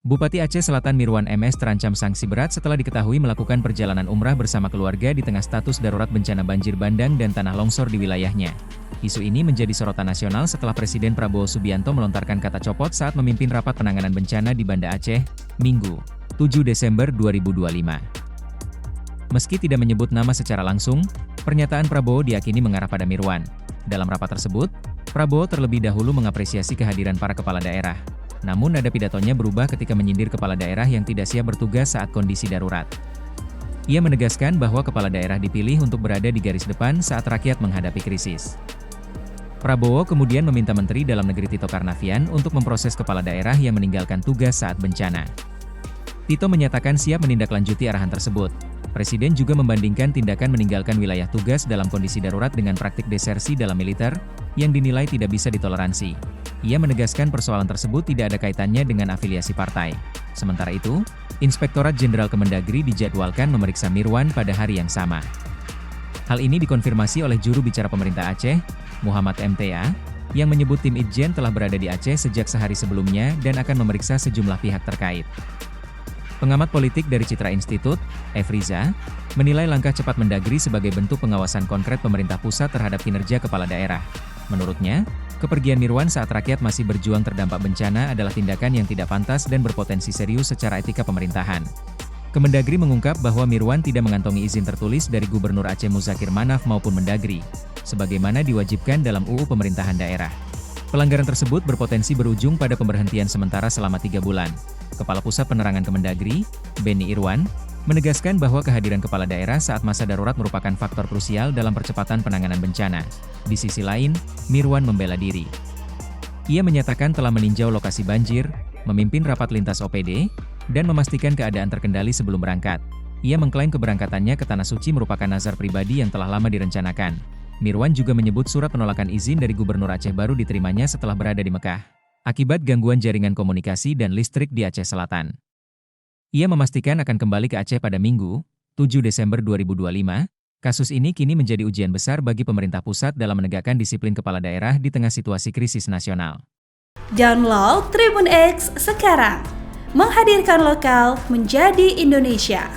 Bupati Aceh Selatan Mirwan MS terancam sanksi berat setelah diketahui melakukan perjalanan umrah bersama keluarga di tengah status darurat bencana banjir bandang dan tanah longsor di wilayahnya. Isu ini menjadi sorotan nasional setelah Presiden Prabowo Subianto melontarkan kata copot saat memimpin rapat penanganan bencana di Banda Aceh, Minggu, 7 Desember 2025. Meski tidak menyebut nama secara langsung, pernyataan Prabowo diyakini mengarah pada Mirwan. Dalam rapat tersebut, Prabowo terlebih dahulu mengapresiasi kehadiran para kepala daerah. Namun nada pidatonya berubah ketika menyindir kepala daerah yang tidak siap bertugas saat kondisi darurat. Ia menegaskan bahwa kepala daerah dipilih untuk berada di garis depan saat rakyat menghadapi krisis. Prabowo kemudian meminta Menteri Dalam Negeri Tito Karnavian untuk memproses kepala daerah yang meninggalkan tugas saat bencana. Tito menyatakan siap menindaklanjuti arahan tersebut. Presiden juga membandingkan tindakan meninggalkan wilayah tugas dalam kondisi darurat dengan praktik desersi dalam militer, yang dinilai tidak bisa ditoleransi. Ia menegaskan persoalan tersebut tidak ada kaitannya dengan afiliasi partai. Sementara itu, Inspektorat Jenderal Kemendagri dijadwalkan memeriksa Mirwan pada hari yang sama. Hal ini dikonfirmasi oleh juru bicara pemerintah Aceh, Muhammad MTA, yang menyebut tim Itjen telah berada di Aceh sejak sehari sebelumnya dan akan memeriksa sejumlah pihak terkait. Pengamat politik dari Citra Institute, Efriza, menilai langkah cepat Mendagri sebagai bentuk pengawasan konkret pemerintah pusat terhadap kinerja kepala daerah. Menurutnya, kepergian Mirwan saat rakyat masih berjuang terdampak bencana adalah tindakan yang tidak pantas dan berpotensi serius secara etika pemerintahan. Kemendagri mengungkap bahwa Mirwan tidak mengantongi izin tertulis dari Gubernur Aceh Muzakir Manaf maupun Mendagri, sebagaimana diwajibkan dalam UU Pemerintahan Daerah. Pelanggaran tersebut berpotensi berujung pada pemberhentian sementara selama 3 bulan. Kepala Pusat Penerangan Kemendagri, Beni Irwan, menegaskan bahwa kehadiran kepala daerah saat masa darurat merupakan faktor krusial dalam percepatan penanganan bencana. Di sisi lain, Mirwan membela diri. Ia menyatakan telah meninjau lokasi banjir, memimpin rapat lintas OPD, dan memastikan keadaan terkendali sebelum berangkat. Ia mengklaim keberangkatannya ke Tanah Suci merupakan nazar pribadi yang telah lama direncanakan. Mirwan juga menyebut surat penolakan izin dari Gubernur Aceh baru diterimanya setelah berada di Mekah, akibat gangguan jaringan komunikasi dan listrik di Aceh Selatan. Ia memastikan akan kembali ke Aceh pada Minggu, 7 Desember 2025. Kasus ini kini menjadi ujian besar bagi pemerintah pusat dalam menegakkan disiplin kepala daerah di tengah situasi krisis nasional. Download Tribun X sekarang, menghadirkan lokal menjadi Indonesia.